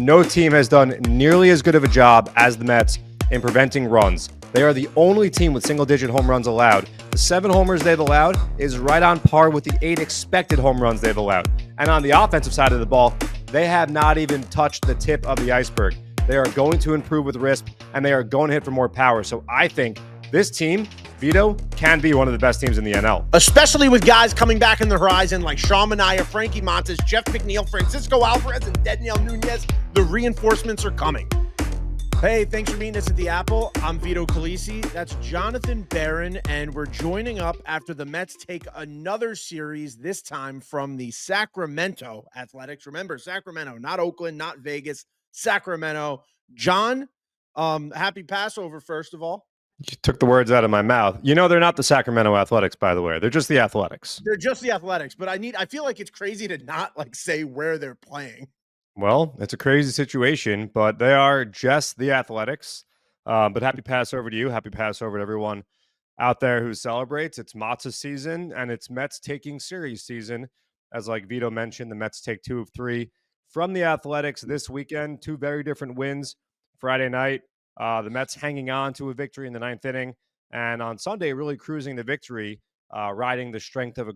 no team has done nearly as good of a job as the Mets in preventing runs. They are the only team with single-digit home runs allowed. The 7 homers they've allowed is right on par with the 8 expected home runs they've allowed. And on the offensive side of the ball, they have not even touched the tip of the iceberg. They are going to improve with RISP, and they are going to hit for more power. So I think this team, Vito, can be one of the best teams in the NL. Especially with guys coming back in the horizon like Sean Manaea, Frankie Montas, Jeff McNeil, Francisco Alvarez, and Daniel Nunez. The reinforcements are coming. Hey, thanks for meeting us at the Apple. I'm Vito Calise. That's Jonathan Barron, and we're joining up after the Mets take another series, this time from the Sacramento Athletics. Remember, Sacramento, not Oakland, not Vegas, Sacramento. John, happy Passover, first of all. You took the words out of my mouth. You know, they're not the Sacramento Athletics, by the way. They're just the Athletics. They're just the Athletics, but I feel like it's crazy to not say where they're playing. Well, it's a crazy situation, but they are just the Athletics. But happy Passover to you. Happy Passover to everyone out there who celebrates. It's matzah season, and it's Mets taking series season. As like Vito mentioned, the Mets take 2 of 3 from the Athletics this weekend. 2 very different wins. Friday night, the Mets hanging on to a victory in the 9th inning. And on Sunday, really cruising the victory, riding the strength of a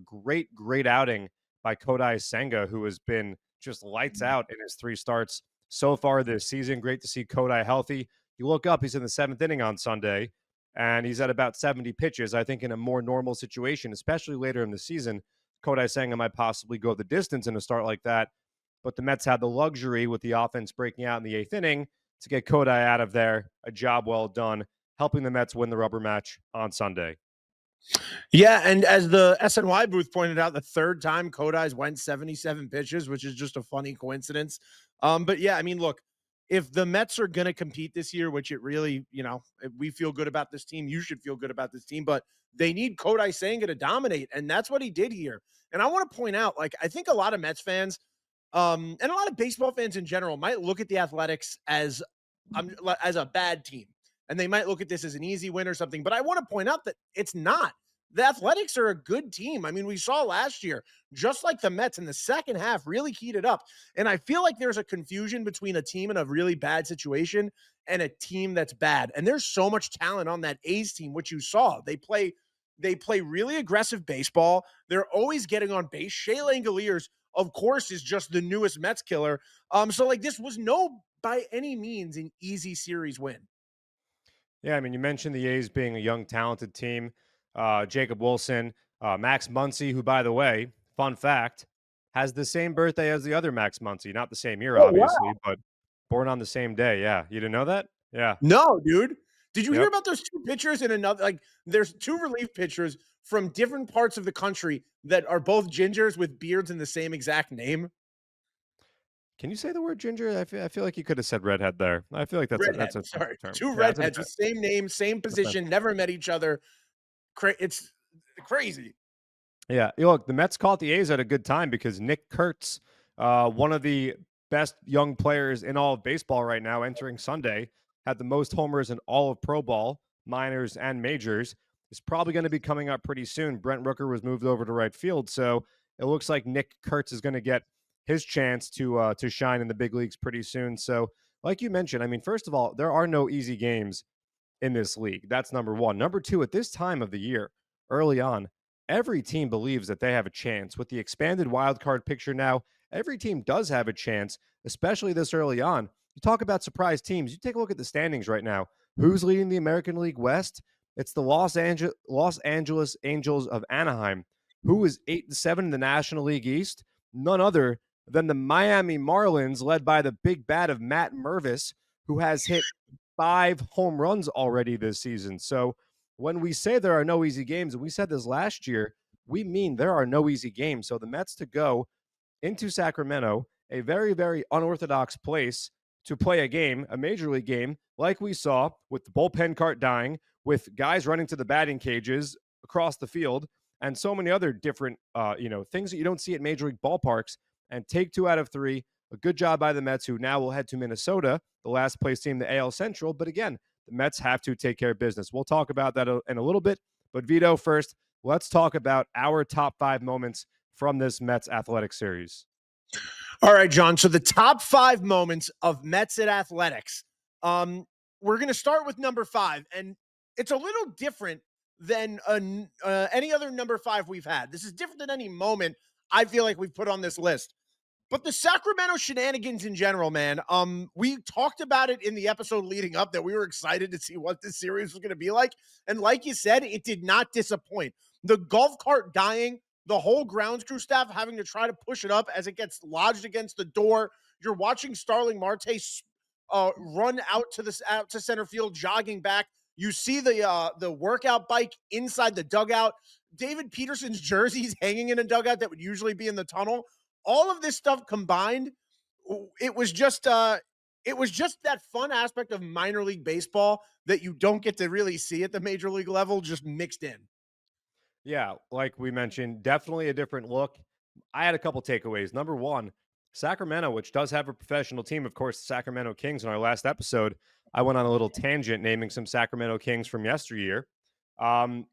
great outing by Kodai Senga, who has been just lights out in his 3 starts so far this season. Great to see Kodai healthy. You look up, he's in the 7th inning on Sunday, and he's at about 70 pitches. I think in a more normal situation, especially later in the season, Kodai Senga might possibly go the distance in a start like that. But the Mets had the luxury with the offense breaking out in the 8th inning to get Kodai out of there. A job well done, helping the Mets win the rubber match on Sunday. Yeah, and as the SNY booth pointed out, the 3rd time Kodai's went 77 pitches, which is just a funny coincidence. But yeah, I mean, look, if the Mets are going to compete this year, which it really, we feel good about this team, you should feel good about this team, but they need Kodai Senga to dominate, and that's what he did here. And I want to point out, I think a lot of Mets fans, and a lot of baseball fans in general might look at the Athletics as a bad team. And they might look at this as an easy win or something, but I want to point out that it's not. The Athletics are a good team. I mean, we saw last year, just like the Mets in the second half, really heated up. And I feel like there's a confusion between a team in a really bad situation and a team that's bad. And there's so much talent on that A's team, which you saw. They play really aggressive baseball. They're always getting on base. Shea Langoliers, of course, is just the newest Mets killer. So this was by any means an easy series win. Yeah, I mean, you mentioned the A's being a young, talented team. Jacob Wilson, Max Muncy, who, by the way, fun fact, has the same birthday as the other Max Muncy. Not the same year, obviously, but born on the same day. Yeah. You didn't know that? Yeah. No, dude. Did you hear about those 2 pitchers in another? There's 2 relief pitchers from different parts of the country that are both gingers with beards in the same exact name. Can you say the word ginger? I feel like you could have said redhead there. I feel like that's a sorry. term. 2 redheads with same name, same position, never met each other. It's crazy. Yeah. Look, the Mets caught the A's at a good time because Nick Kurtz, one of the best young players in all of baseball right now, entering Sunday, had the most homers in all of pro ball, minors and majors. Is probably going to be coming up pretty soon. Brent Rooker was moved over to right field, so it looks like Nick Kurtz is going to get his chance to shine in the big leagues pretty soon. So, like you mentioned, I mean, first of all, there are no easy games in this league. That's number one. Number two, at this time of the year, early on, every team believes that they have a chance. With the expanded wild card picture now, every team does have a chance, especially this early on. You talk about surprise teams. You take a look at the standings right now. Who's leading the American League West? It's the Los Angeles Angels of Anaheim, who is 8-7 in the National League East. None other than the Miami Marlins, led by the big bat of Matt Mervis, who has hit 5 home runs already this season. So when we say there are no easy games, and we said this last year, we mean there are no easy games. So the Mets to go into Sacramento, a very, very unorthodox place to play a game, a major league game, like we saw with the bullpen cart dying, with guys running to the batting cages across the field, and so many other different, things that you don't see at major league ballparks, and take 2 out of 3. A good job by the Mets, who now will head to Minnesota, the last place team, the AL Central. But again, the Mets have to take care of business. We'll talk about that in a little bit. But Vito, first, let's talk about our top 5 moments from this Mets Athletic series. All right, John. So the top 5 moments of Mets at Athletics. We're going to start with number 5, and it's a little different than any other number 5 we've had. This is different than any moment I feel like we've put on this list. But the Sacramento Shenanigans in general, man, we talked about it in the episode leading up that we were excited to see what this series was going to be like. And like you said, it did not disappoint. The golf cart dying, the whole grounds crew staff having to try to push it up as it gets lodged against the door. You're watching Starling Marte run out to center field, jogging back. You see the workout bike inside the dugout. David Peterson's jerseys hanging in a dugout that would usually be in the tunnel. All of this stuff combined, it was just that fun aspect of minor league baseball that you don't get to really see at the major league level, just mixed in. Yeah, like we mentioned, definitely a different look. I had a couple takeaways. Number one, Sacramento, which does have a professional team, of course, the Sacramento Kings. In our last episode, I went on a little tangent naming some Sacramento Kings from yesteryear. Um,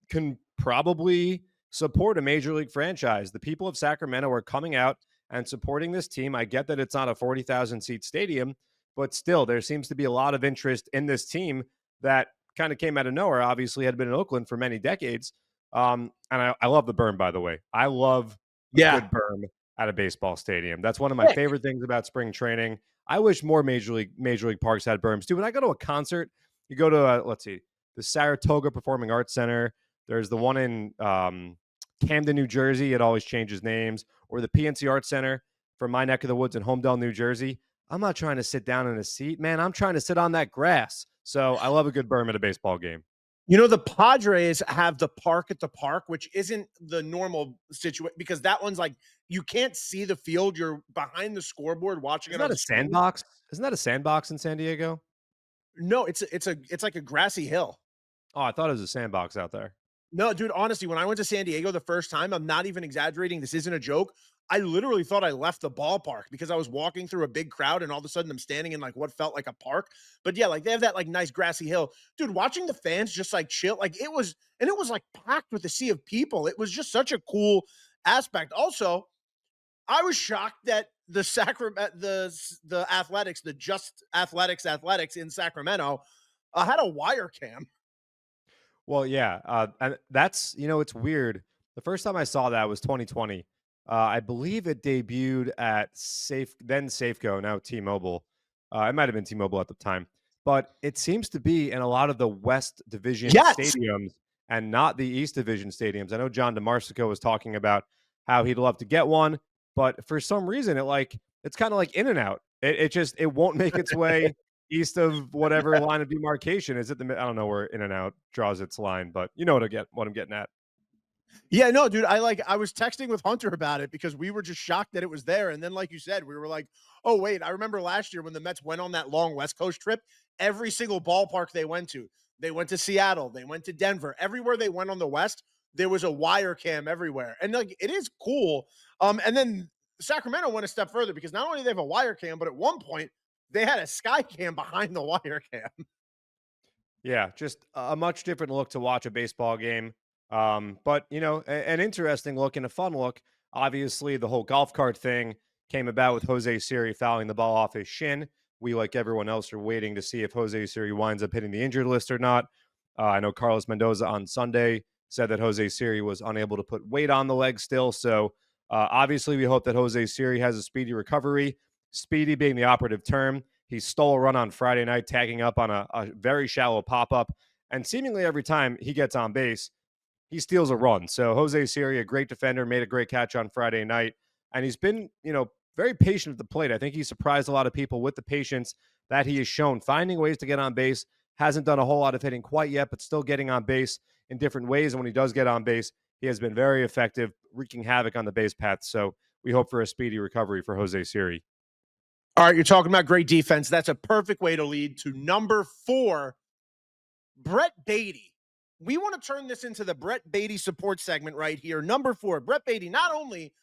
can probably support a major league franchise. The people of Sacramento are coming out and supporting this team. I get that it's not a 40,000 seat stadium, but still, there seems to be a lot of interest in this team that kind of came out of nowhere. Obviously, had been in Oakland for many decades. And I love the berm, by the way. I love a Yeah. good berm at a baseball stadium. That's one of my Sick. favorite things about spring training. I wish more major league parks had berms too. When I go to a concert, you go to let's see, the Saratoga Performing Arts Center. There's the one in Camden, New Jersey. It always changes names. Or the PNC Arts Center from my neck of the woods in Homedale, New Jersey. I'm not trying to sit down in a seat, man. I'm trying to sit on that grass. So I love a good berm at a baseball game. You know, the Padres have the park at the park, which isn't the normal situation because that one's like you can't see the field. You're behind the scoreboard watching Isn't it on that the a screen. sandbox? Isn't that a sandbox in San Diego? No, it's like a grassy hill. Oh, I thought it was a sandbox out there. No, dude, honestly, when I went to San Diego the first time, I'm not even exaggerating. This isn't a joke. I literally thought I left the ballpark because I was walking through a big crowd and all of a sudden I'm standing in like what felt like a park. But yeah, like they have that like nice grassy hill. Dude, watching the fans just like chill, like it was like packed with a sea of people. It was just such a cool aspect. Also, I was shocked that the Sacramento, the athletics, the just athletics in Sacramento had a wire cam. Well, yeah, and that's it's weird. The first time I saw that was 2020. I believe it debuted at Safeco, now T-Mobile. It might have been T-Mobile at the time, but it seems to be in a lot of the West Division Yes. stadiums and not the East Division stadiums. I know John DeMarsico was talking about how he'd love to get one, but for some reason, it's kind of like In and Out. It just it won't make its way east of whatever line of demarcation is it. I don't know where In and Out draws its line, but you know what I'm getting at. Yeah, no, dude. I was texting with Hunter about it because we were just shocked that it was there. And then, like you said, we were like, oh, wait, I remember last year when the Mets went on that long West Coast trip, every single ballpark they went to Seattle, they went to Denver, everywhere they went on the West, there was a wire cam everywhere. And like it is cool. And then Sacramento went a step further because not only do they have a wire cam, but at one point they had a sky cam behind the wire cam. Yeah, just a much different look to watch a baseball game. But an interesting look and a fun look. Obviously, the whole golf cart thing came about with Jose Siri fouling the ball off his shin. We, like everyone else, are waiting to see if Jose Siri winds up hitting the injured list or not. I know Carlos Mendoza on Sunday said that Jose Siri was unable to put weight on the leg still. So obviously, we hope that Jose Siri has a speedy recovery. Speedy being the operative term. He stole a run on Friday night, tagging up on a very shallow pop up. And seemingly every time he gets on base, he steals a run. So Jose Siri, a great defender, made a great catch on Friday night. And he's been, very patient at the plate. I think he surprised a lot of people with the patience that he has shown, finding ways to get on base. Hasn't done a whole lot of hitting quite yet, but still getting on base in different ways. And when he does get on base, he has been very effective, wreaking havoc on the base path. So we hope for a speedy recovery for Jose Siri. All right, you're talking about great defense. That's a perfect way to lead to number 4, Brett Baty. We want to turn this into the Brett Baty support segment right here. Number 4, Brett Baty, not only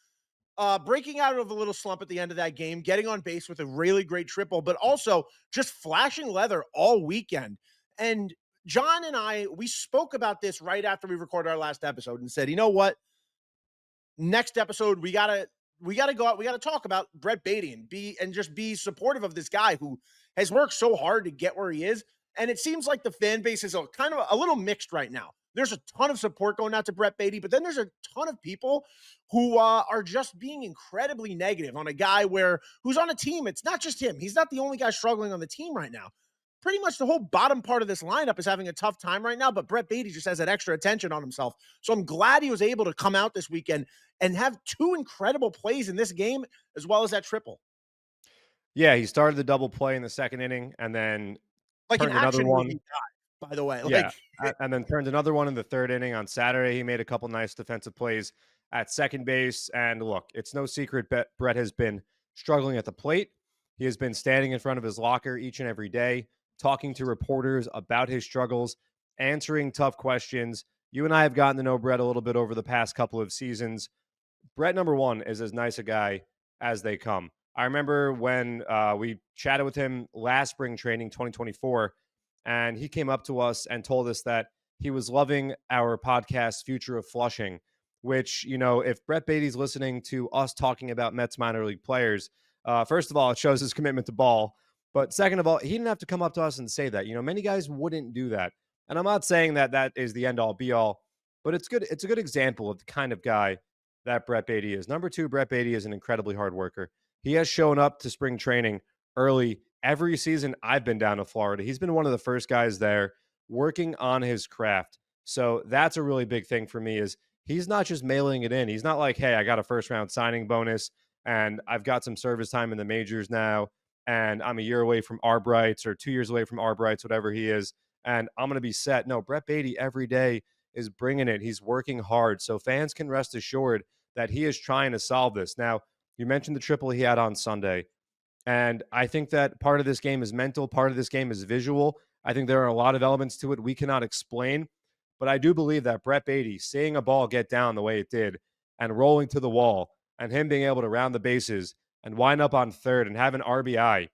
breaking out of a little slump at the end of that game, getting on base with a really great triple, but also just flashing leather all weekend. And John and I, we spoke about this right after we recorded our last episode and said, you know what? Next episode, we got to we got to go out. We got to talk about Brett Baty and just be supportive of this guy who has worked so hard to get where he is. And it seems like the fan base is kind of a little mixed right now. There's a ton of support going out to Brett Baty, but then there's a ton of people who are just being incredibly negative on a guy who's on a team. It's not just him. He's not the only guy struggling on the team right now. Pretty much the whole bottom part of this lineup is having a tough time right now, but Brett Baty just has that extra attention on himself. So I'm glad he was able to come out this weekend and have two incredible plays in this game, as well as that triple. Yeah, he started the double play in the second inning and then Like an turned another action one. movie dive, by the way. Yeah, and then turned another one in the third inning on Saturday. He made a couple nice defensive plays at second base. And look, it's no secret Brett has been struggling at the plate. He has been standing in front of his locker each and every day, talking to reporters about his struggles, answering tough questions. You and I have gotten to know Brett a little bit over the past couple of seasons. Brett, number one, is as nice a guy as they come. I remember when we chatted with him last spring training, 2024, and he came up to us and told us that he was loving our podcast, Future of Flushing, which, if Brett Baty's listening to us talking about Mets minor league players, first of all, it shows his commitment to ball. But second of all, he didn't have to come up to us and say that. Many guys wouldn't do that. And I'm not saying that that is the end all be all, but it's good. It's a good example of the kind of guy that Brett Baty is. Number two, Brett Baty is an incredibly hard worker. He has shown up to spring training early every season I've been down to Florida. He's been one of the first guys there working on his craft. So that's a really big thing for me is he's not just mailing it in. He's not like, hey, I got a first round signing bonus and I've got some service time in the majors now and I'm a year away from Arbrights or 2 years away from Arbrights, whatever he is, and I'm going to be set. No, Brett Baty every day is bringing it. He's working hard. So fans can rest assured that he is trying to solve this. Now, you mentioned the triple he had on Sunday. And I think that part of this game is mental, part of this game is visual. I think there are a lot of elements to it we cannot explain. But I do believe that Brett Baty, seeing a ball get down the way it did and rolling to the wall and him being able to round the bases and wind up on third and have an RBI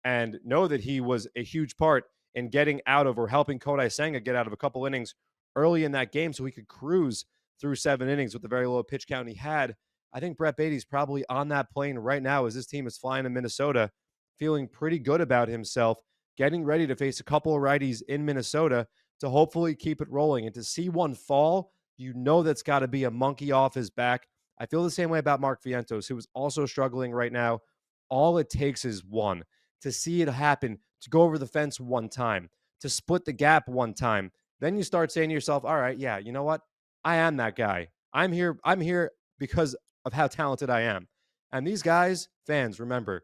and know that he was a huge part in getting out of or helping Kodai Senga get out of a couple innings early in that game so he could cruise through 7 innings with the very low pitch count he had. I think Brett Baty's probably on that plane right now as this team is flying to Minnesota, feeling pretty good about himself, getting ready to face a couple of righties in Minnesota to hopefully keep it rolling. And to see one fall, that's got to be a monkey off his back. I feel the same way about Mark Vientos, who is also struggling right now. All it takes is one. To see it happen, to go over the fence one time, to split the gap one time. Then you start saying to yourself, all right, yeah, you know what? I am that guy. I'm here because of how talented I am. And these guys, fans, remember,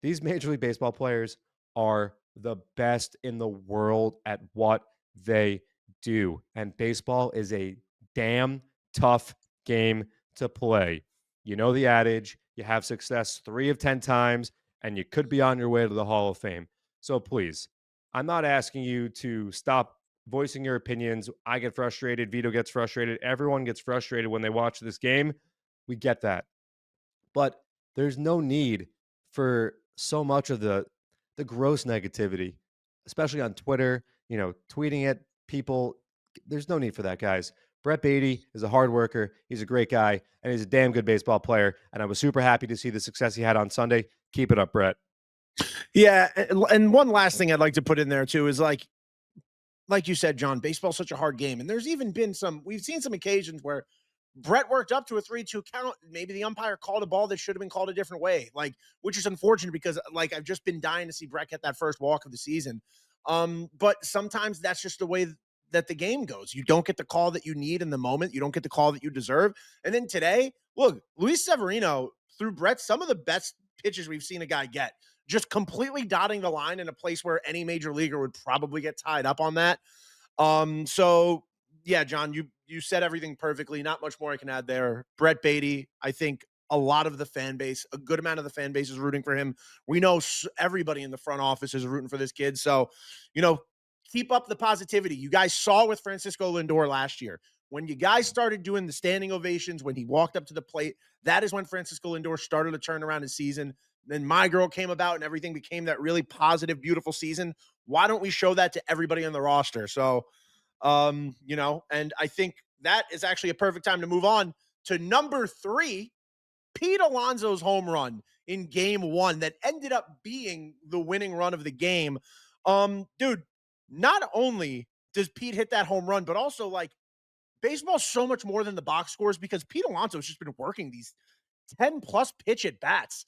these Major League Baseball players are the best in the world at what they do. And baseball is a damn tough game to play. You know the adage, you have success 3 of 10 times, and you could be on your way to the Hall of Fame. So please, I'm not asking you to stop voicing your opinions. I get frustrated. Vito gets frustrated. Everyone gets frustrated when they watch this game. We get that. But there's no need for so much of the gross negativity, especially on Twitter, tweeting at people. There's no need for that, guys. Brett Baty is a hard worker. He's a great guy, and he's a damn good baseball player. And I was super happy to see the success he had on Sunday. Keep it up, Brett. Yeah, and one last thing I'd like to put in there too is like you said, John, baseball's such a hard game, and there's even been we've seen some occasions where Brett worked up to a 3-2 count. Maybe the umpire called a ball that should have been called a different way, which is unfortunate because I've just been dying to see Brett get that first walk of the season. But sometimes that's just the way that the game goes. You don't get the call that you need in the moment. You don't get the call that you deserve. And then today, look, Luis Severino threw Brett some of the best pitches we've seen a guy get, just completely dotting the line in a place where any major leaguer would probably get tied up on that. So yeah, John, you said everything perfectly. Not much more I can add there. Brett Baty, I think a lot of the fan base, a good amount of the fan base is rooting for him. We know everybody in the front office is rooting for this kid. So, keep up the positivity. You guys saw with Francisco Lindor last year. When you guys started doing the standing ovations, when he walked up to the plate, that is when Francisco Lindor started to turn around his season. Then My Girl came about and everything became that really positive, beautiful season. Why don't we show that to everybody on the roster? So, and I think that is actually a perfect time to move on to number 3 Pete Alonso's home run in game one that ended up being the winning run of the game. Dude, not only does Pete hit that home run, but also like baseball's so much more than the box scores because Pete Alonso's just been working these 10 plus pitch at bats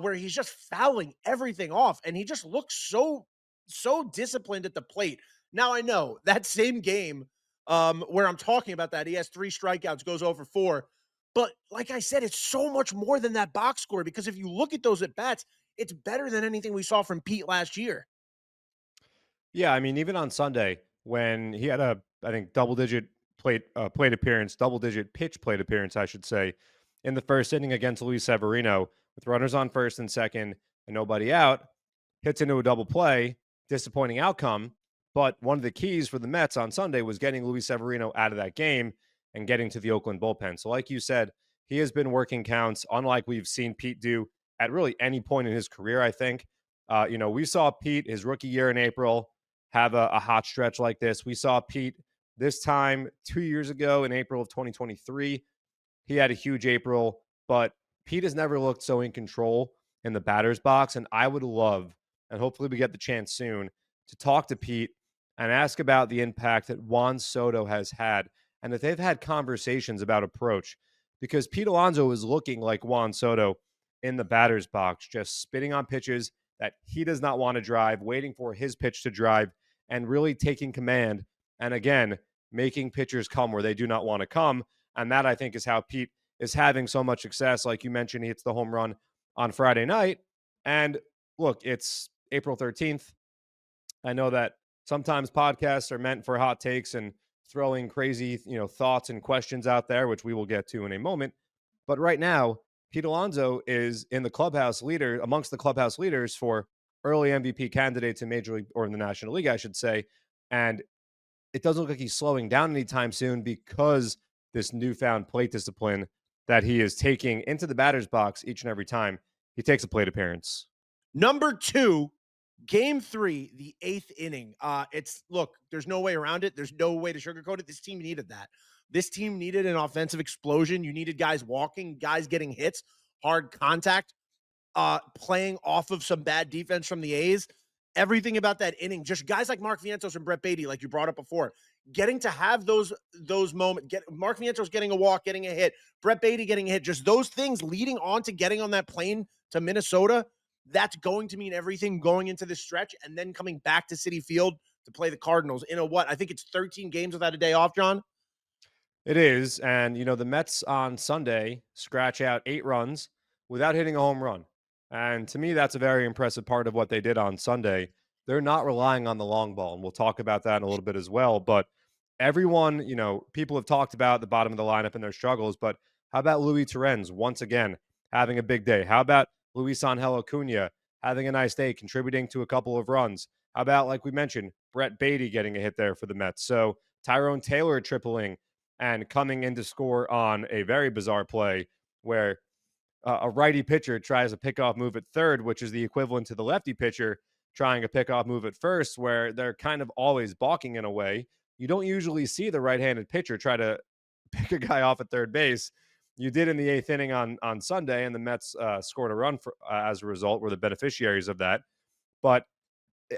where he's just fouling everything off and he just looks so disciplined at the plate. Now I know that same game where I'm talking about that, he has 3 strikeouts, goes over 4. But like I said, it's so much more than that box score because if you look at those at bats, it's better than anything we saw from Pete last year. Yeah, I mean, even on Sunday when he had I think, double-digit plate appearance, double-digit pitch plate appearance, I should say, in the first inning against Luis Severino, with runners on first and second and nobody out, hits into a double play, disappointing outcome. But one of the keys for the Mets on Sunday was getting Luis Severino out of that game and getting to the Oakland bullpen. So, like you said, he has been working counts, unlike we've seen Pete do at really any point in his career, I think. We saw Pete his rookie year in April have a hot stretch like this. We saw Pete this time 2 years ago in April of 2023. He had a huge April, but Pete has never looked so in control in the batter's box. And I would love, and hopefully we get the chance soon, to talk to Pete and ask about the impact that Juan Soto has had and if they've had conversations about approach. Because Pete Alonso is looking like Juan Soto in the batter's box, just spitting on pitches that he does not want to drive, waiting for his pitch to drive, and really taking command. And again, making pitchers come where they do not want to come. And that, I think, is how Pete is having so much success. Like you mentioned, he hits the home run on Friday night. And look, it's April 13th. I know that sometimes podcasts are meant for hot takes and throwing crazy, thoughts and questions out there, which we will get to in a moment. But right now, Pete Alonso is in the clubhouse leader amongst the clubhouse leaders for early MVP candidates in Major League or in the National League, I should say. And it doesn't look like he's slowing down anytime soon because this newfound plate discipline that he is taking into the batter's box each and every time he takes a plate appearance. Number 2, game 3, the 8th inning. Look, there's no way around it. There's no way to sugarcoat it. This team needed that. This team needed an offensive explosion. You needed guys walking, guys getting hits, hard contact, playing off of some bad defense from the A's. Everything about that inning, just guys like Mark Vientos and Brett Baty, like you brought up before, getting to have those moments. Mark Vientos getting a walk, getting a hit, Brett Baty getting a hit, just those things leading on to getting on that plane to Minnesota. That's going to mean everything going into this stretch and then coming back to Citi Field to play the Cardinals in I think it's 13 games without a day off, John. It is. And, the Mets on Sunday scratch out 8 runs without hitting a home run. And to me, that's a very impressive part of what they did on Sunday. They're not relying on the long ball. And we'll talk about that in a little bit as well. But everyone, people have talked about the bottom of the lineup and their struggles. But how about Louis Torrens once again having a big day? How about Luis Angel Acuna having a nice day, contributing to a couple of runs? How about, like we mentioned, Brett Baty getting a hit there for the Mets? So Tyrone Taylor tripling and coming in to score on a very bizarre play where a righty pitcher tries a pickoff move at third, which is the equivalent to the lefty pitcher trying a pickoff move at first, where they're kind of always balking in a way. You don't usually see the right-handed pitcher try to pick a guy off at third base. You did in the 8th inning on Sunday, and the Mets scored a run as a result. Were the beneficiaries of that. But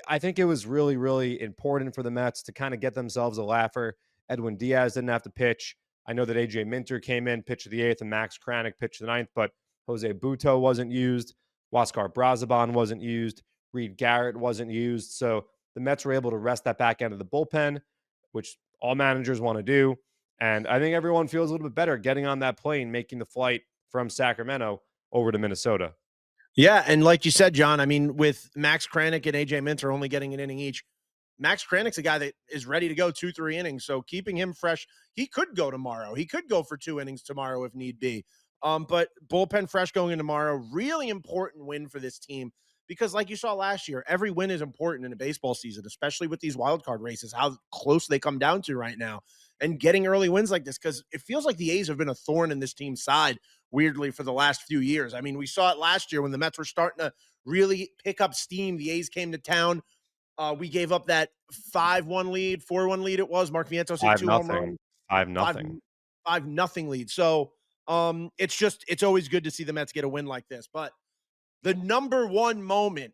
I think it was really, really important for the Mets to kind of get themselves a laugher. Edwin Diaz didn't have to pitch. I know that AJ Minter came in, pitched the 8th, and Max Kranick pitched the 9th, but Jose Buto wasn't used. Huascar Brazaban wasn't used. Reed Garrett wasn't used. So the Mets were able to rest that back end of the bullpen, which all managers want to do. And I think everyone feels a little bit better getting on that plane, making the flight from Sacramento over to Minnesota. Yeah, and like you said, John, I mean, with Max Kranick and AJ Minter only getting an inning each, Max Kranick's a guy that is ready to go 2-3 innings. So keeping him fresh, he could go tomorrow. He could go for 2 innings tomorrow if need be. But bullpen fresh going in tomorrow, really important win for this team because, like you saw last year, every win is important in a baseball season, especially with these wild card races, how close they come down to right now. And getting early wins like this, because it feels like the A's have been a thorn in this team's side, weirdly, for the last few years. I mean, we saw it last year when the Mets were starting to really pick up steam. The A's came to town. We gave up that 5-1 lead, 4-1 lead it was. Mark Vientos hit 2 home runs. 5-0. 5-0. 5-0 lead. So It's always good to see the Mets get a win like this. But the number one moment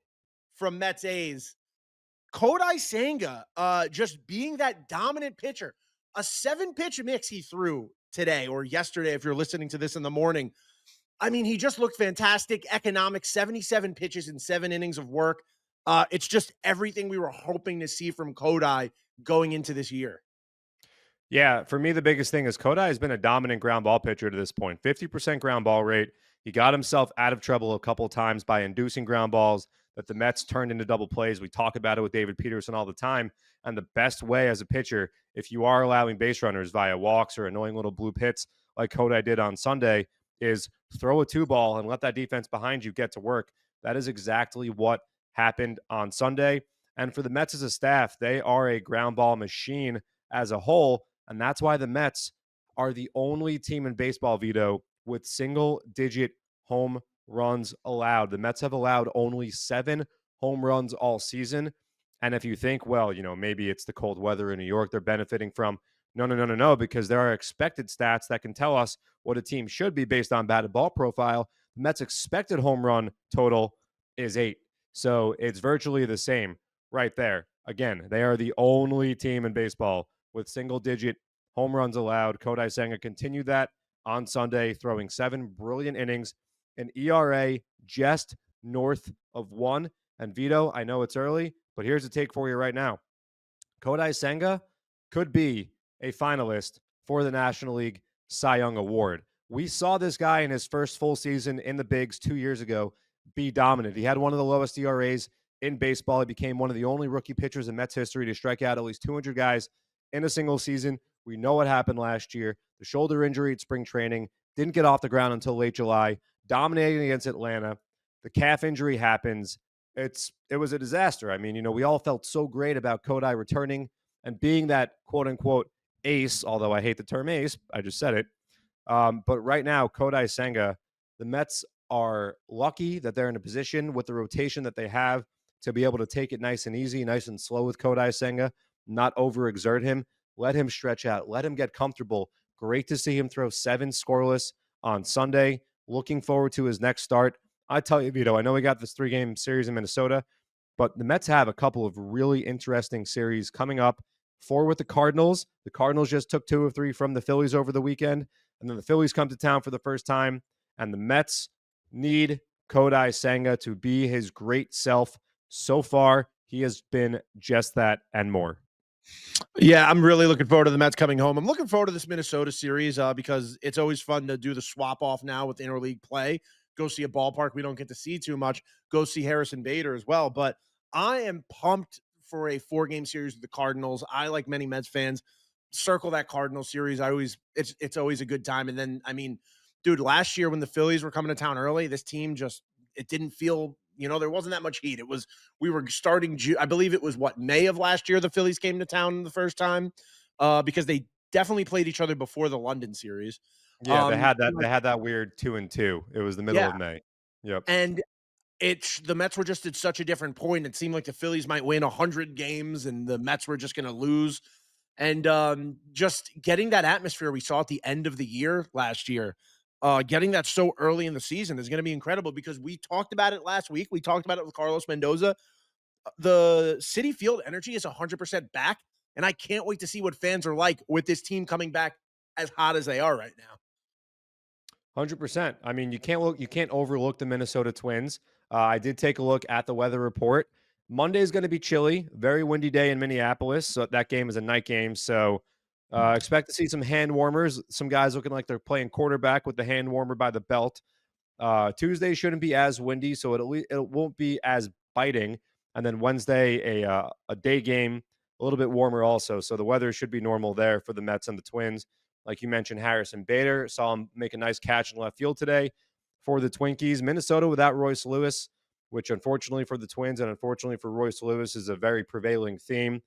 from Mets A's, Kodai Senga, just being that dominant pitcher. A 7-pitch mix he threw today or yesterday, if you're listening to this in the morning. I mean, he just looked fantastic. Economic, 77 pitches in 7 innings of work. It's just everything we were hoping to see from Kodai going into this year. Yeah, for me, the biggest thing is Kodai has been a dominant ground ball pitcher to this point. 50% ground ball rate. He got himself out of trouble a couple of times by inducing ground balls that the Mets turned into double plays. We talk about it with David Peterson all the time. And the best way as a pitcher, if you are allowing base runners via walks or annoying little bloop hits like Kodai did on Sunday, is throw a 2-ball and let that defense behind you get to work. That is exactly what happened on Sunday. And for the Mets as a staff, they are a ground ball machine as a whole. And that's why the Mets are the only team in baseball, Vito, with single-digit home runs allowed. The Mets have allowed only 7 home runs all season. And if you think, well, maybe it's the cold weather in New York they're benefiting from. No, because there are expected stats that can tell us what a team should be based on batted ball profile. The Mets' expected home run total is 8. So it's virtually the same right there. Again, they are the only team in baseball with single-digit home runs allowed. Kodai Senga continued that on Sunday, throwing 7 brilliant innings, an ERA just north of 1. And Vito, I know it's early, but here's a take for you right now. Kodai Senga could be a finalist for the National League Cy Young Award. We saw this guy in his first full season in the bigs 2 years ago be dominant. He had one of the lowest ERAs in baseball. He became one of the only rookie pitchers in Mets history to strike out at least 200 guys in a single season. We know what happened last year. The shoulder injury at spring training didn't get off the ground until late July, dominating against Atlanta. The calf injury happens. It was a disaster. I mean, we all felt so great about Kodai returning and being that quote unquote ace, although I hate the term ace. I just said it. But right now, Kodai Senga, the Mets are lucky that they're in a position with the rotation that they have to be able to take it nice and easy, nice and slow with Kodai Senga, not overexert him, let him stretch out, let him get comfortable. Great to see him throw 7 scoreless on Sunday. Looking forward to his next start. I tell you, Vito, I know we got this 3-game series in Minnesota, but the Mets have a couple of really interesting series coming up. 4 with the Cardinals. The Cardinals just took 2 of 3 from the Phillies over the weekend, and then the Phillies come to town for the first time, and the Mets need Kodai Senga to be his great self. So far, he has been just that and more. Yeah, I'm really looking forward to the Mets coming home. I'm looking forward to this Minnesota series because it's always fun to do the swap off now with interleague play. Go see a ballpark we don't get to see too much. Go see Harrison Bader as well. But I am pumped for a 4-game series with the Cardinals. I, like many Mets fans, circle that Cardinal series. It's always a good time. And then, I mean, dude, last year when the Phillies were coming to town early, this team it didn't feel, there wasn't that much heat. We were starting, I believe it was May of last year, the Phillies came to town the first time because they definitely played each other before the London series. Yeah, they had that weird 2-2. It was the middle Yeah. of May. Yep. And the Mets were just at such a different point. It seemed like the Phillies might win 100 games and the Mets were just going to lose. And just getting that atmosphere we saw at the end of the year last year, getting that so early in the season is going to be incredible because we talked about it last week. We talked about it with Carlos Mendoza. The Citi Field energy is 100% back, and I can't wait to see what fans are like with this team coming back as hot as they are right now. 100%. I mean, you can't overlook the Minnesota Twins. I did take a look at the weather report. Monday is going to be chilly, very windy day in Minneapolis. So that game is a night game. So expect to see some hand warmers. Some guys looking like they're playing quarterback with the hand warmer by the belt. Tuesday shouldn't be as windy, so it won't be as biting. And then Wednesday, a day game, a little bit warmer also. So the weather should be normal there for the Mets and the Twins. Like you mentioned, Harrison Bader, saw him make a nice catch in left field today for the Twinkies. Minnesota without Royce Lewis, which unfortunately for the Twins and unfortunately for Royce Lewis is a very prevailing theme.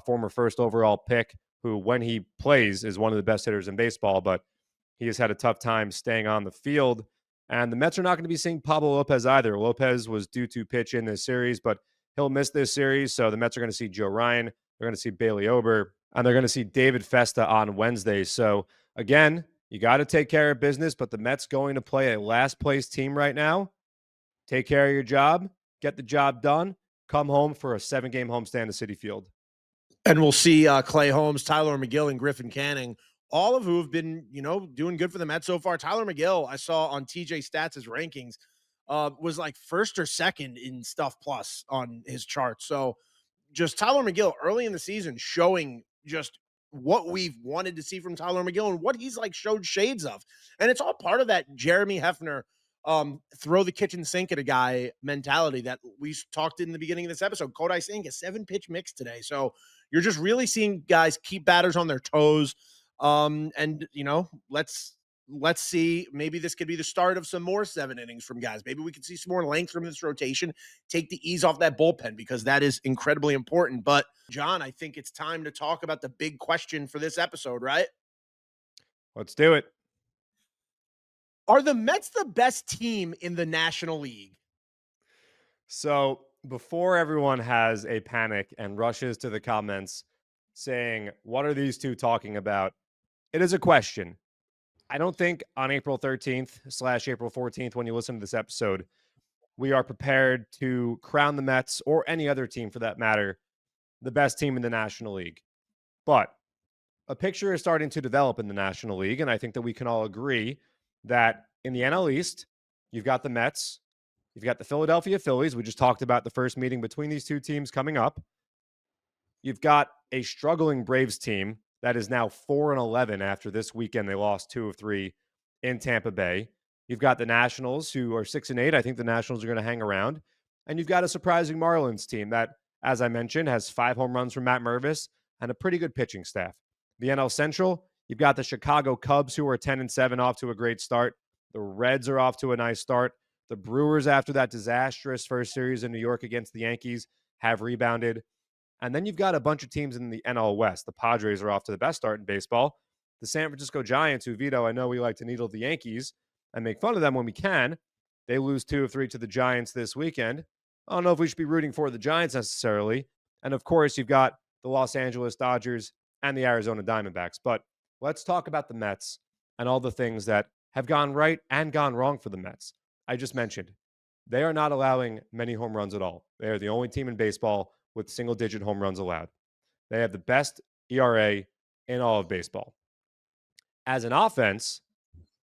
Former first overall pick, who when he plays is one of the best hitters in baseball, but he has had a tough time staying on the field. And the Mets are not going to be seeing Pablo Lopez either. Lopez was due to pitch in this series, but he'll miss this series. So the Mets are going to see Joe Ryan. They're going to see Bailey Ober, and they're going to see David Festa on Wednesday. So again, You got to take care of business, but the Mets going to play a last place team right now. Take care of your job, get the job done, come home for a 7-game homestand at Citi Field. And we'll see Clay Holmes, Tyler Megill, and Griffin Canning, all of who have been, doing good for the Mets so far. Tyler Megill, I saw on TJ Stats' rankings, was like first or second in Stuff Plus on his chart. So just Tyler Megill early in the season showing just what we've wanted to see from Tyler Megill and what he's like showed shades of. And it's all part of that Jeremy Hefner throw the kitchen sink at a guy mentality that we talked in the beginning of this episode. Kodai Senga, 7-pitch mix today. So you're just really seeing guys keep batters on their toes. And let's see. Maybe this could be the start of some more 7 innings from guys. Maybe we could see some more length from this rotation, take the ease off that bullpen because that is incredibly important. But John, I think it's time to talk about the big question for this episode, right? Let's do it. Are the Mets the best team in the National League? So before everyone has a panic and rushes to the comments saying, what are these two talking about? It is a question. I don't think on April 13th / April 14th, when you listen to this episode, we are prepared to crown the Mets or any other team for that matter, the best team in the National League. But a picture is starting to develop in the National League, and I think that we can all agree that in the NL East, you've got the Mets, you've got the Philadelphia Phillies. We just talked about the first meeting between these two teams coming up. You've got a struggling Braves team that is now 4-11 after this weekend. They lost 2 of 3 in Tampa Bay. You've got the Nationals, who are 6-8. I think the Nationals are going to hang around. And you've got a surprising Marlins team that, as I mentioned, has 5 home runs from Matt Mervis and a pretty good pitching staff. The NL Central, you've got the Chicago Cubs, who are 10-7, off to a great start. The Reds are off to a nice start. The Brewers, after that disastrous first series in New York against the Yankees, have rebounded. And then you've got a bunch of teams in the NL West. The Padres are off to the best start in baseball. The San Francisco Giants, who, Vito, I know we like to needle the Yankees and make fun of them when we can. They lose 2 of 3 to the Giants this weekend. I don't know if we should be rooting for the Giants necessarily. And of course, you've got the Los Angeles Dodgers and the Arizona Diamondbacks. But let's talk about the Mets and all the things that have gone right and gone wrong for the Mets. I just mentioned they are not allowing many home runs at all. They are the only team in baseball with single-digit home runs allowed. They have the best ERA in all of baseball. As an offense,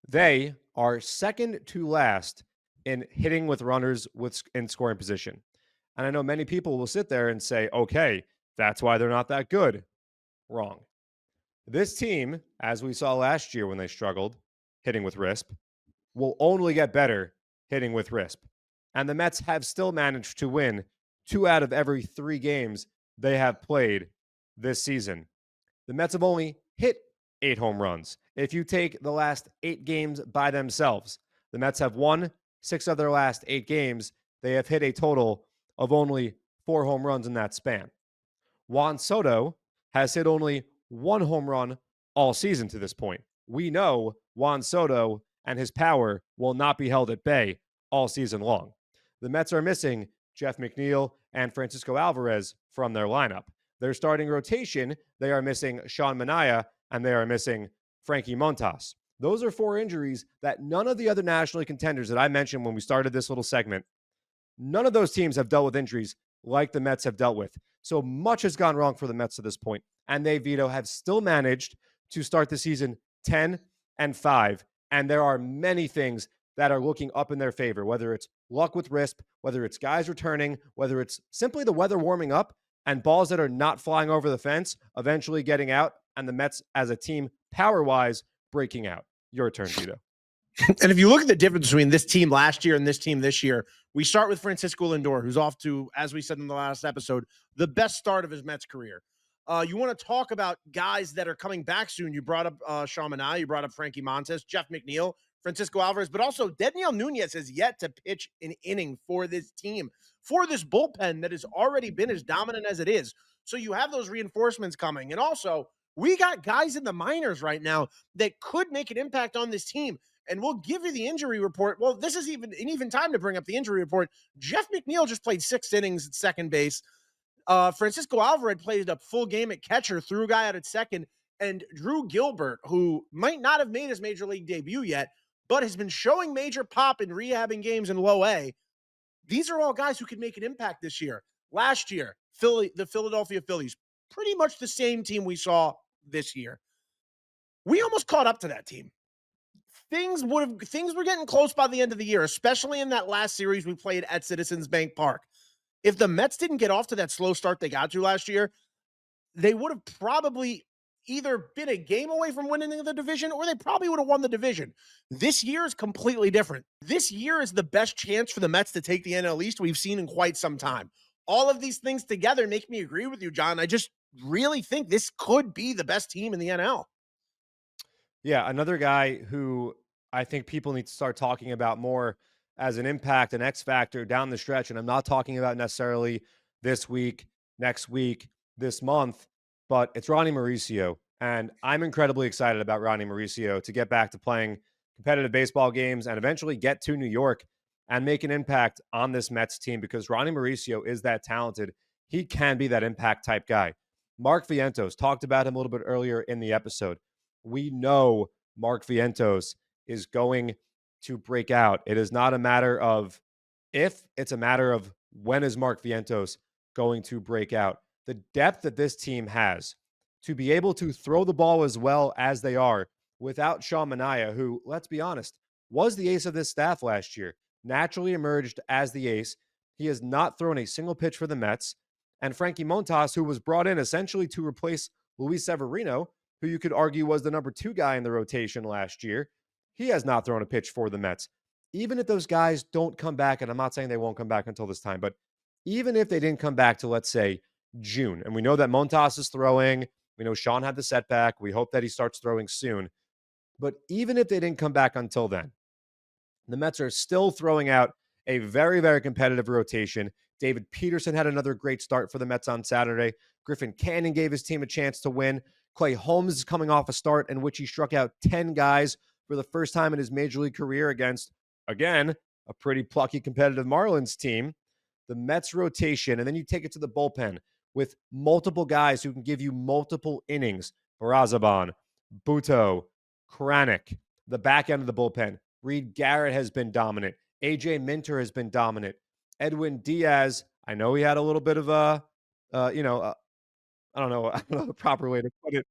they are second to last in hitting with runners in scoring position. And I know many people will sit there and say, okay, that's why they're not that good. Wrong. This team, as we saw last year when they struggled hitting with RISP, will only get better hitting with RISP. And the Mets have still managed to win 2 out of every 3 games they have played this season. The Mets have only hit 8 home runs. If you take the last 8 games by themselves, the Mets have won 6 of their last 8 games. They have hit a total of only 4 home runs in that span. Juan Soto has hit only 1 home run all season to this point. We know Juan Soto and his power will not be held at bay all season long. The Mets are missing Jeff McNeil and Francisco Alvarez from their lineup. Their starting rotation, they are missing Sean Manaea and they are missing Frankie Montas. Those are 4 injuries that none of the other National League contenders that I mentioned when we started this little segment, none of those teams have dealt with injuries like the Mets have dealt with. So much has gone wrong for the Mets to this point, and they, Vito, have still managed to start the season 10-5. And there are many things that are looking up in their favor, whether it's luck with RISP, whether it's guys returning, whether it's simply the weather warming up and balls that are not flying over the fence eventually getting out, and the Mets as a team, power-wise, breaking out. Your turn, Vito. And if you look at the difference between this team last year and this team this year, we start with Francisco Lindor, who's off to, as we said in the last episode, the best start of his Mets career. You want to talk about guys that are coming back soon. You brought up Sean Manaea, you brought up Frankie Montas, Jeff McNeil, Francisco Alvarez, but also Daniel Nunez has yet to pitch an inning for this team, for this bullpen that has already been as dominant as it is. So you have those reinforcements coming. And also, we got guys in the minors right now that could make an impact on this team. And we'll give you the injury report. Well, this is even an even time to bring up the injury report. Jeff McNeil just played 6 innings at second base. Francisco Alvarez played a full game at catcher, threw a guy out at second. And Drew Gilbert, who might not have made his major league debut yet, but has been showing major pop in rehabbing games in low A. These are all guys who could make an impact this year. Last year, the Philadelphia Phillies, pretty much the same team we saw this year. We almost caught up to that team. Things were getting close by the end of the year, especially in that last series we played at Citizens Bank Park. If the Mets didn't get off to that slow start they got to last year, they would have probably either been a game away from winning the division, or they probably would have won the division. This year is completely different. This year is the best chance for the Mets to take the NL East we've seen in quite some time. All of these things together make me agree with you, John. I just really think this could be the best team in the NL. Yeah, another guy who I think people need to start talking about more as an impact, an X factor down the stretch. And I'm not talking about necessarily this week, next week, this month, but it's Ronnie Mauricio. And I'm incredibly excited about Ronnie Mauricio to get back to playing competitive baseball games and eventually get to New York and make an impact on this Mets team, because Ronnie Mauricio is that talented. He can be that impact type guy. Mark Vientos, talked about him a little bit earlier in the episode. We know Mark Vientos is going to break out. It is not a matter of if, it's a matter of when is Mark Vientos going to break out. The depth that this team has to be able to throw the ball as well as they are without Sean Manaea, who, let's be honest, was the ace of this staff last year, naturally emerged as the ace. He has not thrown a single pitch for the Mets. And Frankie Montas, who was brought in essentially to replace Luis Severino, who you could argue was the number 2 guy in the rotation last year, he has not thrown a pitch for the Mets. Even if those guys don't come back, and I'm not saying they won't come back until this time, but even if they didn't come back to, let's say, June, and we know that Montas is throwing, we know Sean had the setback, we hope that he starts throwing soon, but even if they didn't come back until then, the Mets are still throwing out a very, very competitive rotation. David Peterson had another great start for the Mets on Saturday. Griffin Canning gave his team a chance to win. Clay Holmes is coming off a start in which he struck out 10 guys for the first time in his major league career against, again, a pretty plucky competitive Marlins team. The Mets rotation, and then you take it to the bullpen with multiple guys who can give you multiple innings. Barazaban, Buto, Kranick, the back end of the bullpen. Reed Garrett has been dominant. AJ Minter has been dominant. Edwin Diaz, I know he had a little bit of I don't know the proper way to put it.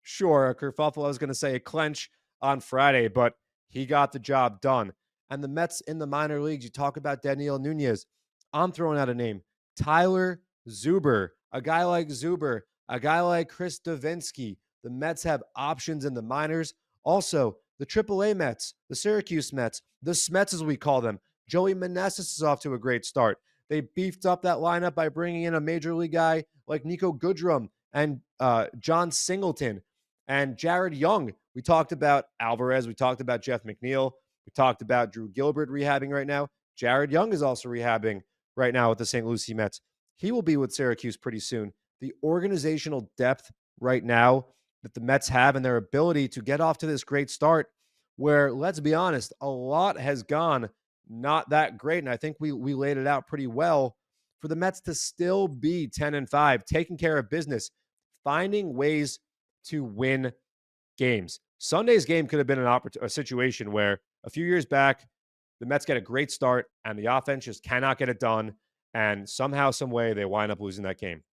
Sure, a kerfuffle, I was going to say a clench on Friday, but he got the job done. And the Mets in the minor leagues, you talk about Daniel Nunez. I'm throwing out a name. Tyler Zuber, a guy like Zuber, a guy like Chris Davinsky. The Mets have options in the minors. Also, the AAA Mets, the Syracuse Mets, the Smets as we call them. Joey Meneses is off to a great start. They beefed up that lineup by bringing in a major league guy like Nico Goodrum and John Singleton and Jared Young. We talked about Alvarez. We talked about Jeff McNeil. We talked about Drew Gilbert rehabbing right now. Jared Young is also rehabbing right now with the St. Lucie Mets. He will be with Syracuse pretty soon. The organizational depth right now that the Mets have and their ability to get off to this great start where, let's be honest, a lot has gone not that great. And I think we laid it out pretty well for the Mets to still be 10-5, taking care of business, finding ways to win games. Sunday's game could have been a situation where a few years back, the Mets get a great start and the offense just cannot get it done. And somehow, some way, they wind up losing that game.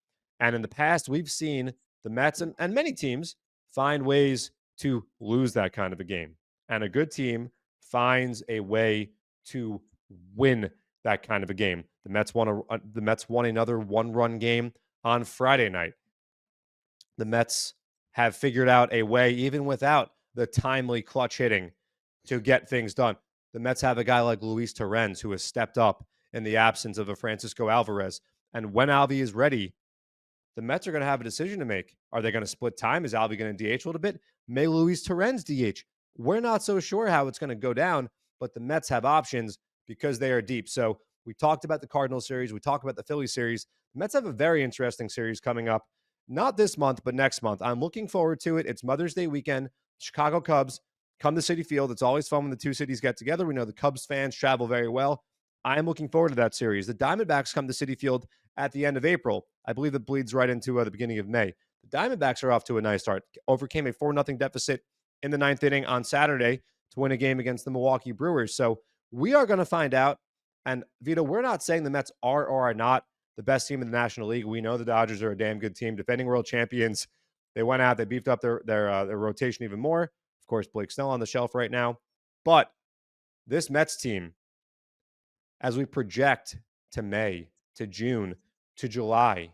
And in the past, we've seen the Mets and many teams find ways to lose that kind of a game. And a good team finds a way to win that kind of a game. The Mets won another one-run game on Friday night. The Mets have figured out a way, even without the timely clutch hitting, to get things done. The Mets have a guy like Luis Torrens who has stepped up in the absence of a Francisco Alvarez. And when Alvy is ready, the Mets are going to have a decision to make. Are they going to split time? Is Alvy going to DH a little bit? May Luis Torrens DH? We're not so sure how it's going to go down, but the Mets have options because they are deep. So we talked about the Cardinals series. We talked about the Phillies series. The Mets have a very interesting series coming up. Not this month, but next month. I'm looking forward to it. It's Mother's Day weekend. Chicago Cubs come to Citi Field. It's always fun when the two cities get together. We know the Cubs fans travel very well. I am looking forward to that series. The Diamondbacks come to Citi Field at the end of April. I believe it bleeds right into the beginning of May. The Diamondbacks are off to a nice start. Overcame a 4-0 deficit in the ninth inning on Saturday to win a game against the Milwaukee Brewers. So we are going to find out. And Vito, we're not saying the Mets are or are not the best team in the National League. We know the Dodgers are a damn good team, defending world champions. They went out, they beefed up their rotation even more. Of course, Blake Snell on the shelf right now. But this Mets team, as we project to May, to June, to July,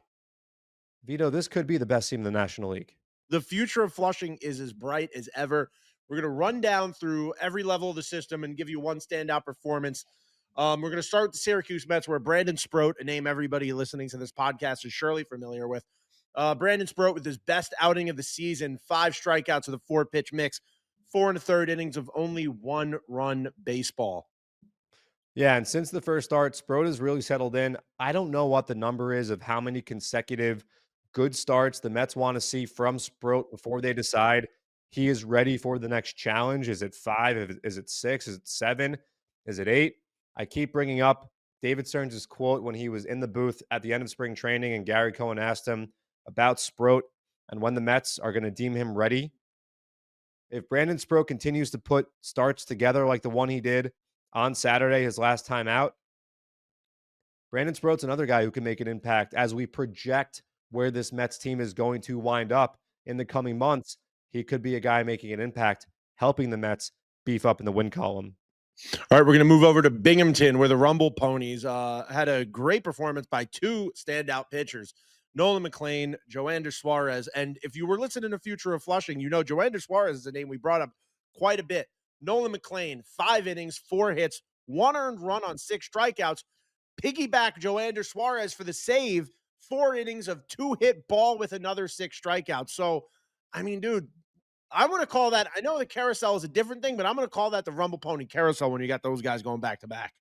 Vito, this could be the best team in the National League. The future of Flushing is as bright as ever. We're going to run down through every level of the system and give you one standout performance. We're going to start with the Syracuse Mets, where Brandon Sproat, a name everybody listening to this podcast is surely familiar with. Brandon Sproat with his best outing of the season, 5 strikeouts with a 4-pitch mix, 4 1/3 innings of only 1-run baseball. Yeah, and since the first start, Sproat has really settled in. I don't know what the number is of how many consecutive good starts the Mets want to see from Sproat before they decide he is ready for the next challenge. Is it 5? Is it 6? Is it 7? Is it 8? I keep bringing up David Stearns' quote when he was in the booth at the end of spring training and Gary Cohen asked him about Sproat and when the Mets are going to deem him ready. If Brandon Sproat continues to put starts together like the one he did on Saturday, his last time out, Brandon Sproat's another guy who can make an impact as we project where this Mets team is going to wind up in the coming months. He could be a guy making an impact, helping the Mets beef up in the win column. All right, we're going to move over to Binghamton, where the Rumble Ponies had a great performance by 2 standout pitchers, Nolan McLean, Joander Suarez. And if you were listening to Future of Flushing, you know Joander Suarez is a name we brought up quite a bit. Nolan McLean, 5 innings, 4 hits, 1 earned run on 6 strikeouts. Piggyback Joander Suarez for the save, 4 innings of 2-hit ball with another 6 strikeouts. So, I mean, dude, I want to call that. I know the carousel is a different thing, but I'm going to call that the Rumble Pony carousel when you got those guys going back to back.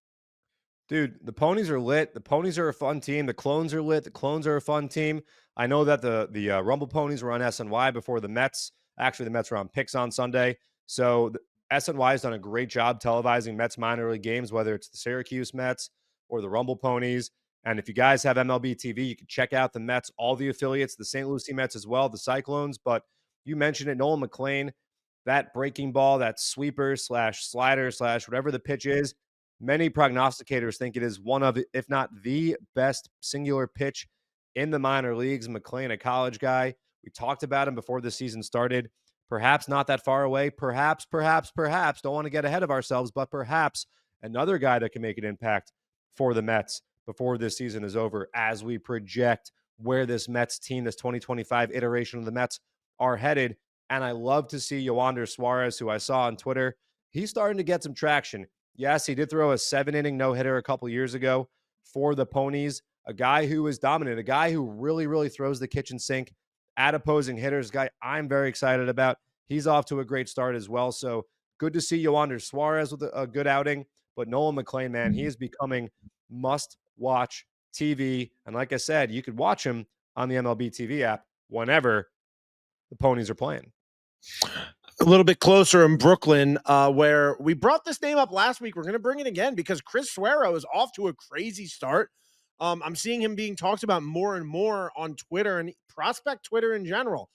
Dude, the Ponies are lit. The Ponies are a fun team. The Clones are lit. The Clones are a fun team. I know that the Rumble Ponies were on SNY before the Mets. Actually, the Mets were on Picks on Sunday. So SNY has done a great job televising Mets minor league games, whether it's the Syracuse Mets or the Rumble Ponies. And if you guys have MLB TV, you can check out the Mets, all the affiliates, the St. Lucie Mets as well, the Cyclones. But you mentioned it, Nolan McLean, that breaking ball, that sweeper / slider / whatever the pitch is. Many prognosticators think it is one of, if not the best singular pitch in the minor leagues. McLean, a college guy. We talked about him before the season started. Perhaps not that far away. Perhaps. Don't want to get ahead of ourselves, but perhaps another guy that can make an impact for the Mets before this season is over as we project where this Mets team, this 2025 iteration of the Mets, are headed. And I love to see Joander Suarez, who I saw on Twitter. He's starting to get some traction. Yes, he did throw a 7-inning no-hitter a couple years ago for the Ponies. A guy who is dominant, a guy who really, really throws the kitchen sink at opposing hitters. Guy I'm very excited about. He's off to a great start as well. So good to see Joander Suarez with a good outing. But Nolan McLean, man, he is becoming must-watch TV. And like I said, you could watch him on the MLB TV app whenever the Ponies are playing. A little bit closer in Brooklyn, where we brought this name up last week. We're going to bring it again because Chris Suero is off to a crazy start. I'm seeing him being talked about more and more on Twitter and prospect Twitter in general.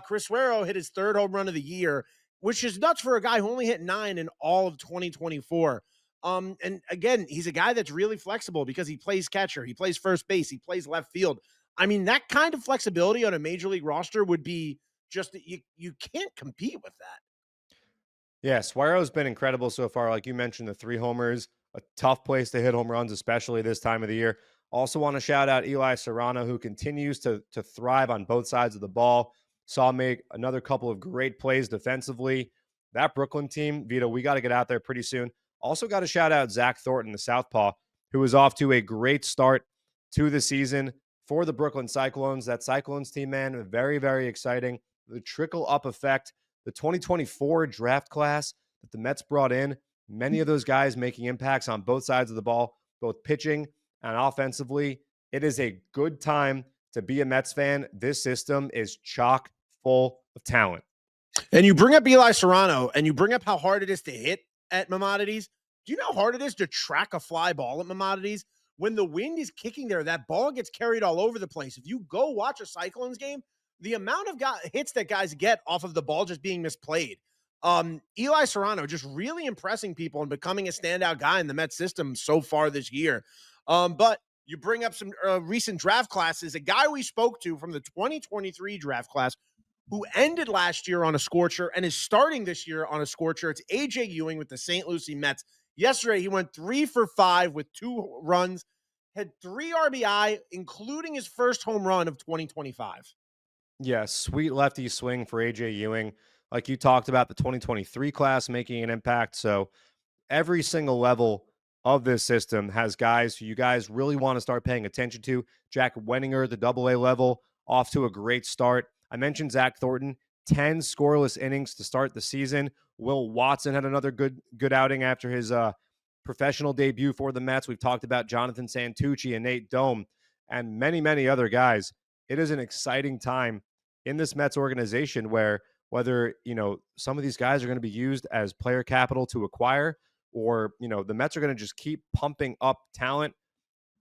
Chris Suero hit his 3rd home run of the year, which is nuts for a guy who only hit 9 in all of 2024. And again, he's a guy that's really flexible because he plays catcher, he plays first base, he plays left field. I mean, that kind of flexibility on a major league roster would be just you can't compete with that. Yeah, Suero's been incredible so far. Like you mentioned, the 3 homers, a tough place to hit home runs, especially this time of the year. Also want to shout out Eli Serrano, who continues to thrive on both sides of the ball. Saw him make another couple of great plays defensively. That Brooklyn team, Vito, we got to get out there pretty soon. Also got to shout out Zach Thornton, the southpaw, who is off to a great start to the season for the Brooklyn Cyclones. That Cyclones team, man, very, very exciting. The trickle-up effect, the 2024 draft class that the Mets brought in, many of those guys making impacts on both sides of the ball, both pitching and offensively. It is a good time to be a Mets fan. This system is chock full of talent. And you bring up Eli Serrano, and you bring up how hard it is to hit at Maimonides. Do you know how hard it is to track a fly ball at Maimonides? When the wind is kicking there, that ball gets carried all over the place. If you go watch a Cyclones game, the amount of hits that guys get off of the ball just being misplayed. Eli Serrano just really impressing people and becoming a standout guy in the Mets system so far this year. But you bring up some recent draft classes. A guy we spoke to from the 2023 draft class who ended last year on a scorcher and is starting this year on a scorcher. It's AJ Ewing with the St. Lucie Mets. Yesterday, he went 3 for 5 with 2 runs, had 3 RBI, including his first home run of 2025. Yeah, sweet lefty swing for AJ Ewing. Like you talked about, the 2023 class making an impact. So every single level of this system has guys who you guys really want to start paying attention to. Jack Wenninger, the AA level, off to a great start. I mentioned Zach Thornton, 10 scoreless innings to start the season. Will Watson had another good outing after his professional debut for the Mets. We've talked about Jonathan Santucci and Nate Dome and many, many other guys. It is an exciting time in this Mets organization where whether, some of these guys are going to be used as player capital to acquire or, the Mets are going to just keep pumping up talent.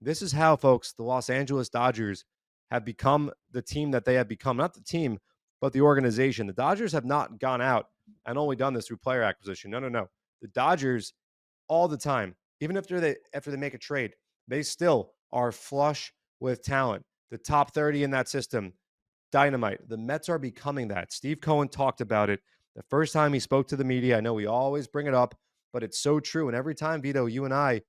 This is how, folks, the Los Angeles Dodgers have become the team that they have become. Not the team, but the organization. The Dodgers have not gone out and only done this through player acquisition. No, no, no. The Dodgers all the time, even after they make a trade, they still are flush with talent. The top 30 in that system, dynamite. The Mets are becoming that. Steve Cohen talked about it the first time he spoke to the media. I know we always bring it up, but it's so true. And every time, Vito, you and I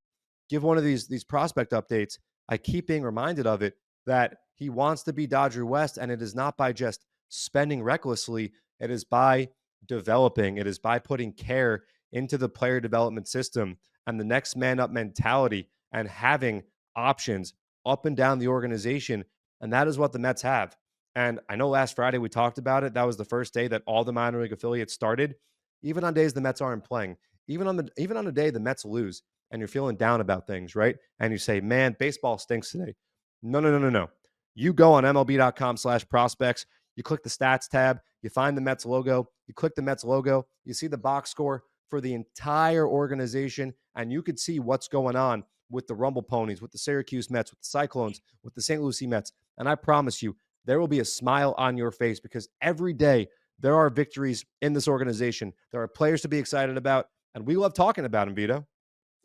give one of these prospect updates, I keep being reminded of it that he wants to be Dodger West, and it is not by just spending recklessly. It is by developing. It is by putting care into the player development system and the next man up mentality and having options up and down the organization. And that is what the Mets have. And I know last Friday we talked about it. That was the first day that all the minor league affiliates started. Even on days the Mets aren't playing, even on a day the Mets lose and you're feeling down about things, right? And you say, man, baseball stinks today. No, no, no, no, no. You go on MLB.com/prospects. You click the stats tab. You find the Mets logo. You click the Mets logo. You see the box score for the entire organization, and you could see what's going on with the Rumble Ponies, with the Syracuse Mets, with the Cyclones, with the St. Lucie Mets. And I promise you, there will be a smile on your face because every day there are victories in this organization. There are players to be excited about, and we love talking about them, Vito.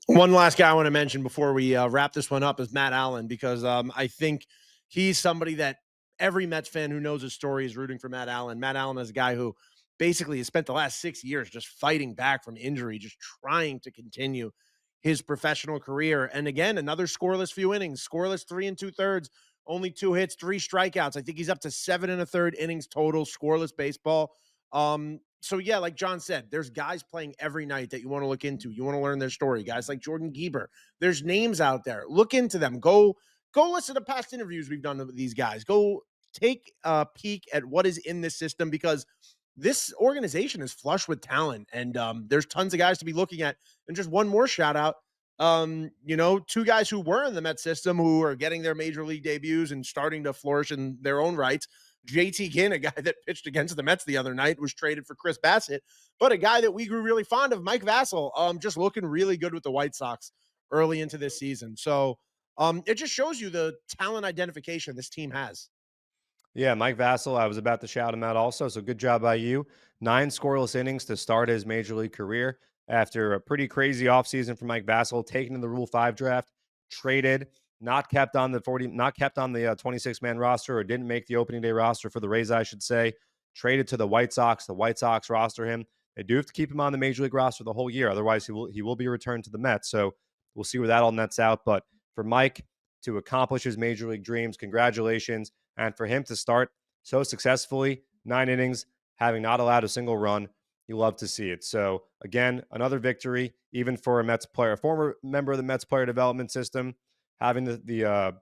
One last guy I want to mention before we wrap this one up is Matt Allan, because I think he's somebody that every Mets fan who knows his story is rooting for Matt Allan. Matt Allan is a guy who basically has spent the last 6 years just fighting back from injury, just trying to continue his professional career. And again, another scoreless few innings, scoreless 3 2/3, only 2 hits, 3 strikeouts. I think he's up to 7 1/3 innings total, scoreless baseball. So yeah, like John said, there's guys playing every night that you want to look into. You want to learn their story. Guys like Jordan Gieber. There's names out there. Look into them. Go listen to past interviews we've done with these guys. Go take a peek at what is in this system, because this organization is flush with talent, and there's tons of guys to be looking at. And just one more shout out. 2 guys who were in the Met system who are getting their major league debuts and starting to flourish in their own rights. JT Ginn, a guy that pitched against the Mets the other night, was traded for Chris Bassett, but a guy that we grew really fond of, Mike Vassell, just looking really good with the White Sox early into this season. So it just shows you the talent identification this team has. Yeah, Mike Vassell, I was about to shout him out also. So good job by you. 9 scoreless innings to start his major league career after a pretty crazy offseason for Mike Vassell, taken in the Rule 5 draft, traded, not kept on the 26-man roster, or didn't make the opening day roster for the Rays, I should say. Traded to the White Sox. The White Sox roster him. They do have to keep him on the major league roster the whole year. Otherwise, he will be returned to the Mets. So we'll see where that all nets out. But for Mike to accomplish his major league dreams, congratulations. And for him to start so successfully, 9 innings, having not allowed a single run, you love to see it. So again, another victory, even for a Mets player, a former member of the Mets player development system, having the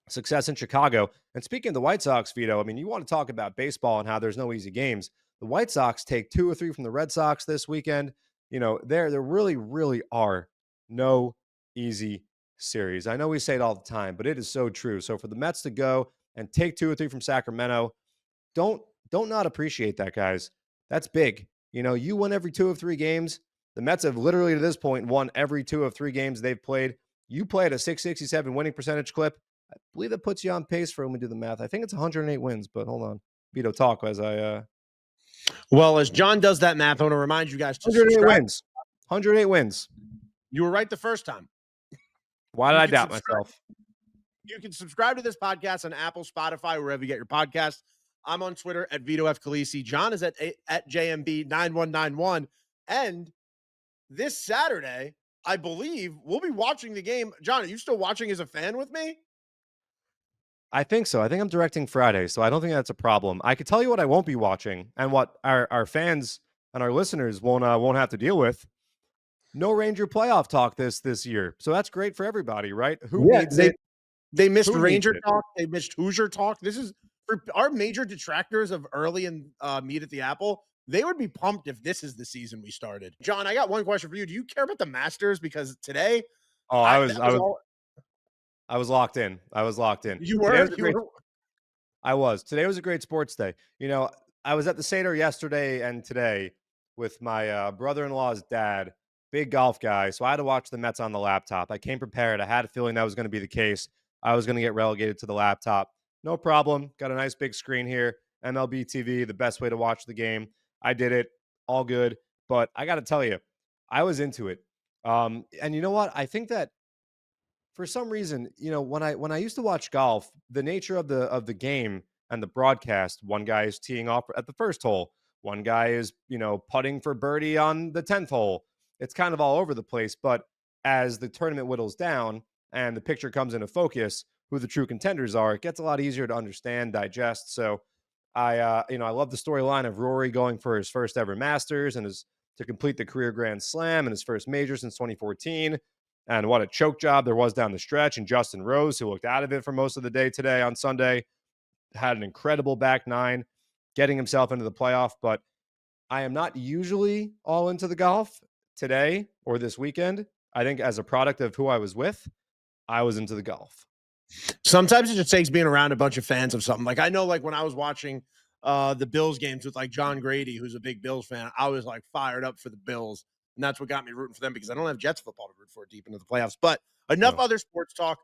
success in Chicago. And speaking of the White Sox, Vito, I mean, you want to talk about baseball and how there's no easy games. The White Sox take 2 or 3 from the Red Sox this weekend. There really, really are no easy series. I know we say it all the time, but it is so true. So for the Mets to go and take 2 or 3 from Sacramento, don't not appreciate that, guys. That's big. You win every 2 of 3 games. The Mets have literally to this point won every 2 of 3 games they've played. You play at a 667 winning percentage clip. I believe that puts you on pace for when we do the math. I think it's 108 wins, but hold on. Vito, talk as I Well, as John does that math, I want to remind you guys to 108 subscribe. wins. 108 wins. You were right the first time. Why did You I can doubt subscribe. myself? You can subscribe to this podcast on Apple, Spotify, wherever you get your podcast. I'm on Twitter at Vito F. Calise. John is at JMB9191. And this Saturday, I believe we'll be watching the game. John, are you still watching as a fan with me? I think so. I think I'm directing Friday, so I don't think that's a problem. I could tell you what I won't be watching and what our fans and our listeners won't have to deal with. No Ranger playoff talk this year. So that's great for everybody, right? Who needs it? They missed Who Ranger needs it? talk. They missed Hoosier talk. This is for our major detractors of early and meet at the Apple. They would be pumped if this is the season we started. John, I got one question for you. Do you care about the Masters? Because today, Oh, I was locked in. I was locked in. You were. I was. Today was a great sports day. You know, I was at the Seder yesterday and today with my brother-in-law's dad, big golf guy. So I had to watch the Mets on the laptop. I came prepared. I had a feeling that was going to be the case. I was going to get relegated to the laptop. No problem. Got a nice big screen here. MLB TV, the best way to watch the game. I did it. All good. But I got to tell you, I was into it. And you know what? I think that for some reason, you know, when I used to watch golf, the nature of the game and the broadcast, one guy is teeing off at the first hole, one guy is, you know, putting for birdie on the 10th hole. It's kind of all over the place, but as the tournament whittles down and the picture comes into focus, who the true contenders are, it gets a lot easier to understand, digest. So I love the storyline of Rory going for his first ever Masters and to complete the career Grand Slam and his first major since 2014. And what a choke job there was down the stretch. And Justin Rose, who looked out of it for most of the day today on Sunday, had an incredible back nine, getting himself into the playoff. But I am not usually all into the golf today or this weekend. I think as a product of who I was with, I was into the golf. Sometimes it just takes being around a bunch of fans of something. Like I know, like when I was watching the Bills games with like John Grady, who's a big Bills fan, I was like fired up for the Bills. And that's what got me rooting for them because I don't have Jets football to root for deep into the playoffs. But enough other sports talk.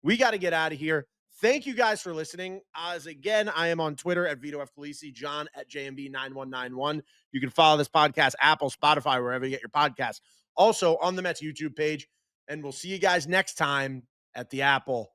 We got to get out of here. Thank you guys for listening. As again, I am on Twitter at Vito F. Calise, John at JMB9191. You can follow this podcast, Apple, Spotify, wherever you get your podcasts. Also on the Mets YouTube page. And we'll see you guys next time at the Apple.